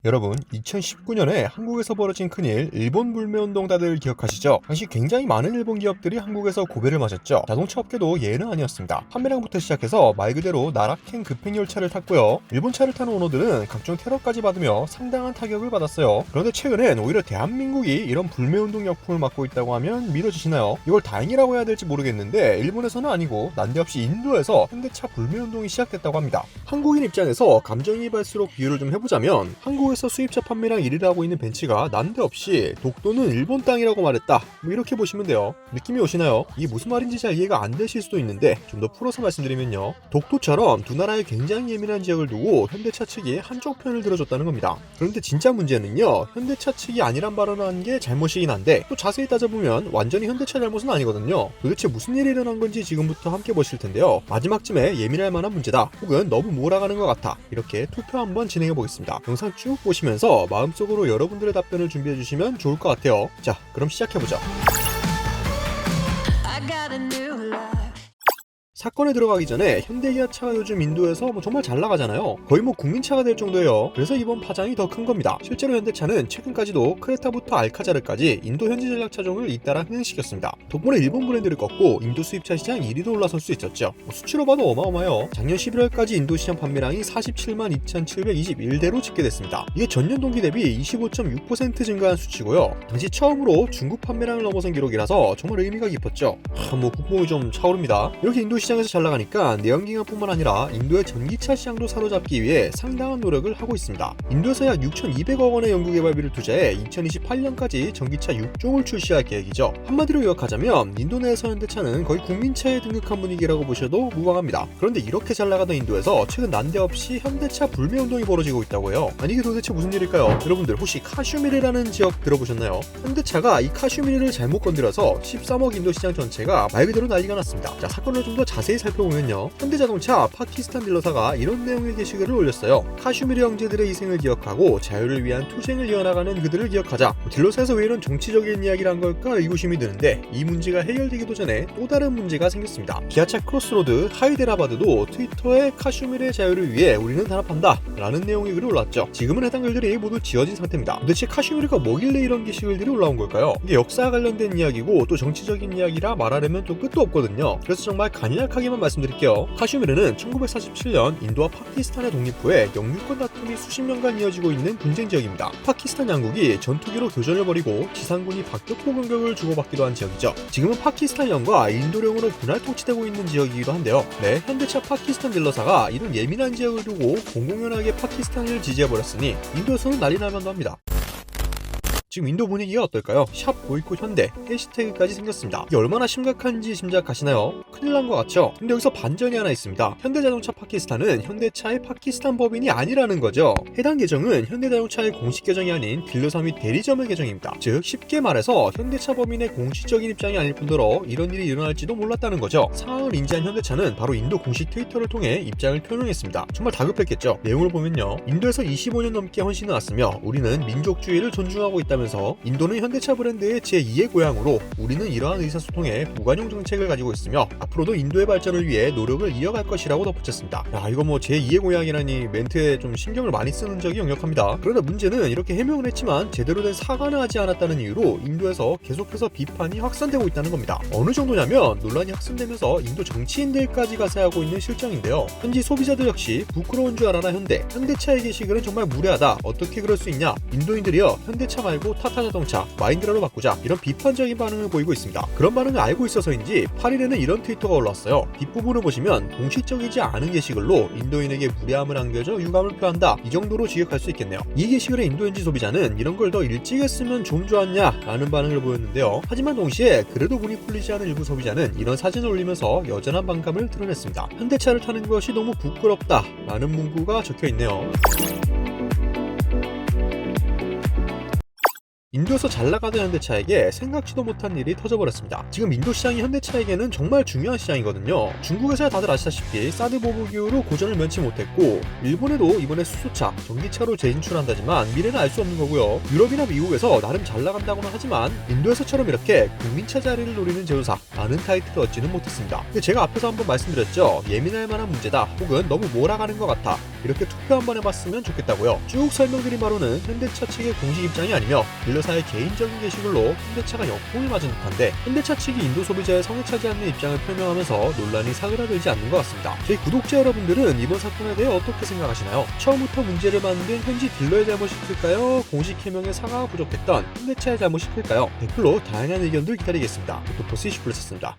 여러분, 2019년에 한국에서 벌어진 큰일, 일본 불매운동 다들 기억하시죠? 당시 굉장히 많은 일본 기업들이 한국에서 고배를 맞았죠. 자동차 업계도 예는 아니었습니다. 판매량부터 시작해서 말 그대로 나락행 급행열차를 탔고요. 일본 차를 타는 오너들은 각종 테러까지 받으며 상당한 타격을 받았어요. 그런데 최근엔 오히려 대한민국이 이런 불매운동 역풍을 맞고 있다고 하면 믿어지시나요? 이걸 다행이라고 해야 될지 모르겠는데 일본에서는 아니고 난데없이 인도에서 현대차 불매운동이 시작됐다고 합니다. 한국인 입장에서 감정이입할수록 비유를 좀 해보자면 한국에서 수입차 판매량 1위를 하고 있는 벤츠가 난데없이 독도는 일본 땅이라고 말했다, 뭐 이렇게 보시면 돼요. 느낌이 오시나요? 이게 무슨 말인지 잘 이해가 안 되실 수도 있는데 좀 더 풀어서 말씀드리면요, 독도처럼 두 나라의 굉장히 예민한 지역을 두고 현대차 측이 한쪽 편을 들어줬다는 겁니다. 그런데 진짜 문제는요, 현대차 측이 아니란 발언을 한 게 잘못이긴 한데 또 자세히 따져보면 완전히 현대차 잘못은 아니거든요. 도대체 무슨 일이 일어난 건지 지금부터 함께 보실 텐데요, 마지막쯤에 예민할 만한 문제다, 혹은 너무 몰아가는 것 같아, 이렇게 투표 한번 진행해 보겠습니다. 영상 쭉 보시면서 마음속으로 여러분들의 답변을 준비해 주시면 좋을 것 같아요. 자, 그럼 시작해보죠. 사건에 들어가기 전에 현대기아차가 요즘 인도에서 정말 잘 나가잖아요. 거의 국민차가 될 정도예요. 그래서 이번 파장이 더 큰 겁니다. 실제로 현대차는 최근까지도 크레타부터 알카자르까지 인도 현지 전략 차종을 잇따라 흥행시켰습니다. 덕분에 일본 브랜드를 꺾고 인도 수입차 시장 1위로 올라설 수 있었죠. 수치로 봐도 어마어마해요. 작년 11월까지 인도 시장 판매량이 47만 2,721대로 집계됐습니다. 이게 전년 동기 대비 25.6% 증가한 수치고요. 당시 처음으로 중국 판매량을 넘어선 기록이라서 정말 의미가 깊었죠. 국뽕이 좀 차오릅니다. 이렇게 인도 시장에서 잘 나가니까 내연기관뿐만 아니라 인도의 전기차 시장도 사로잡기 위해 상당한 노력을 하고 있습니다. 인도에서 약 6,200억 원의 연구개발비를 투자해 2028년까지 전기차 6종을 출시할 계획이죠. 한마디로 요약하자면 인도 내에서 현대차는 거의 국민차에 등극한 분위기라고 보셔도 무방합니다. 그런데 이렇게 잘 나가던 인도에서 최근 난데없이 현대차 불매운동이 벌어지고 있다고 해요. 아니 이게 도대체 무슨 일일까요? 여러분들 혹시 카슈미르라는 지역 들어보셨나요? 현대차가 이 카슈미르를 잘못 건드려서 13억 인도 시장 전체가 말 그대로 난리가 났습니다. 자, 사건을 좀 더 자세히 살펴보면요, 현대자동차 파키스탄 딜러사가 이런 내용의 게시글을 올렸어요. 카슈미르 형제들의 희생을 기억하고 자유를 위한 투쟁을 이어나가는 그들을 기억하자. 딜러사에서 왜 이런 정치적인 이야기를 한 걸까 의구심이 드는데 이 문제가 해결되기도 전에 또 다른 문제가 생겼습니다. 기아차 크로스로드 하이데라바드도 트위터에 카슈미르의 자유를 위해 우리는 단합한다 라는 내용의 글이 올랐죠. 지금은 해당 글들이 모두 지워진 상태입니다. 도대체 카슈미르가 뭐길래 이런 게시글들이 올라온 걸까요? 이게 역사와 관련된 이야기고 또 정치적인 이야기라 말하려면 또 끝도 없거든요. 그래서 정말 간략하게만 말씀드릴게요. 카슈미르는 1947년 인도와 파키스탄의 독립 후에 영유권 다툼이 수십 년간 이어지고 있는 분쟁 지역입니다. 파키스탄 양국이 전투기로 교전을 벌이고 지상군이 박격포 공격을 주고받기도 한 지역이죠. 지금은 파키스탄령과 인도령으로 분할 통치되고 있는 지역이기도 한데요. 네, 현대차 파키스탄 딜러사가 이런 예민한 지역을 두고 공공연하게 파키스탄을 지지해버렸으니 인도에서는 난리 날만도 합니다. 지금 인도 분위기가 어떨까요? 샵 보이콧 현대 해시태그까지 생겼습니다. 이게 얼마나 심각한지 짐작하시나요? 큰일 난 것 같죠? 근데 여기서 반전이 하나 있습니다. 현대자동차 파키스탄은 현대차의 파키스탄 법인이 아니라는 거죠. 해당 계정은 현대자동차의 공식 계정이 아닌 딜러사 및 대리점의 계정입니다. 즉 쉽게 말해서 현대차 법인의 공식적인 입장이 아닐 뿐더러 이런 일이 일어날지도 몰랐다는 거죠. 상황을 인지한 현대차는 바로 인도 공식 트위터를 통해 입장을 표명했습니다. 정말 다급했겠죠. 내용을 보면요, 인도에서 25년 넘게 헌신해 왔으며 우리는 민족주의를 존중하고 있다 면서 인도는 현대차 브랜드의 제2의 고향으로 우리는 이러한 의사소통에 무관용 정책을 가지고 있으며 앞으로도 인도의 발전을 위해 노력을 이어갈 것이라고 덧붙였습니다. 이거 제2의 고향이라니 멘트에 좀 신경을 많이 쓰는 적이 역력합니다. 그러나 문제는 이렇게 해명을 했지만 제대로 된 사과는 하지 않았다는 이유로 인도에서 계속해서 비판이 확산되고 있다는 겁니다. 어느 정도냐면 논란이 확산되면서 인도 정치인들까지 가세하고 있는 실정인데요. 현지 소비자들 역시 부끄러운 줄 알아나 현대차의 게시글은 정말 무례하다, 어떻게 그럴 수 있냐, 인도인들이여 현대차 말고 타타자동차, 마인드라로 바꾸자, 이런 비판적인 반응을 보이고 있습니다. 그런 반응을 알고 있어서인지 8일에는 이런 트위터가 올라왔어요. 뒷부분을 보시면 공식적이지 않은 게시글로 인도인에게 무례함을 안겨줘 유감을 표한다, 이 정도로 지역할 수 있겠네요. 이 게시글의 인도인지 소비자는 이런 걸 더 일찍 했으면 좀 좋았냐 라는 반응을 보였는데요. 하지만 동시에 그래도 분이 풀리지 않은 일부 소비자는 이런 사진을 올리면서 여전한 반감을 드러냈습니다. 현대차를 타는 것이 너무 부끄럽다 라는 문구가 적혀있네요. 인도에서 잘 나가던 현대차에게 생각지도 못한 일이 터져버렸습니다. 지금 인도 시장이 현대차에게는 정말 중요한 시장이거든요. 중국에서야 다들 아시다시피 사드 보복 이후로 고전을 면치 못했고, 일본에도 이번에 수소차, 전기차로 재진출한다지만 미래는 알 수 없는 거고요. 유럽이나 미국에서 나름 잘 나간다고는 하지만 인도에서처럼 이렇게 국민차 자리를 노리는 제조사, 많은 타이틀을 얻지는 못했습니다. 근데 제가 앞에서 한번 말씀드렸죠. 예민할 만한 문제다, 혹은 너무 몰아가는 것 같아, 이렇게 투표 한번 해봤으면 좋겠다고요. 쭉 설명드린 바로는 현대차 측의 공식 입장이 아니며 딜러사의 개인적인 게시글로 현대차가 역풍을 맞은 듯한데, 현대차 측이 인도 소비자의 성에 차지 않는 입장을 표명하면서 논란이 사그라들지 않는 것 같습니다. 저희 구독자 여러분들은 이번 사건에 대해 어떻게 생각하시나요? 처음부터 문제를 만든 현지 딜러의 잘못이 클까요? 공식 해명의 사과가 부족했던 현대차의 잘못이 클까요? 댓글로 다양한 의견들 기다리겠습니다. 오토포스 20+였습니다.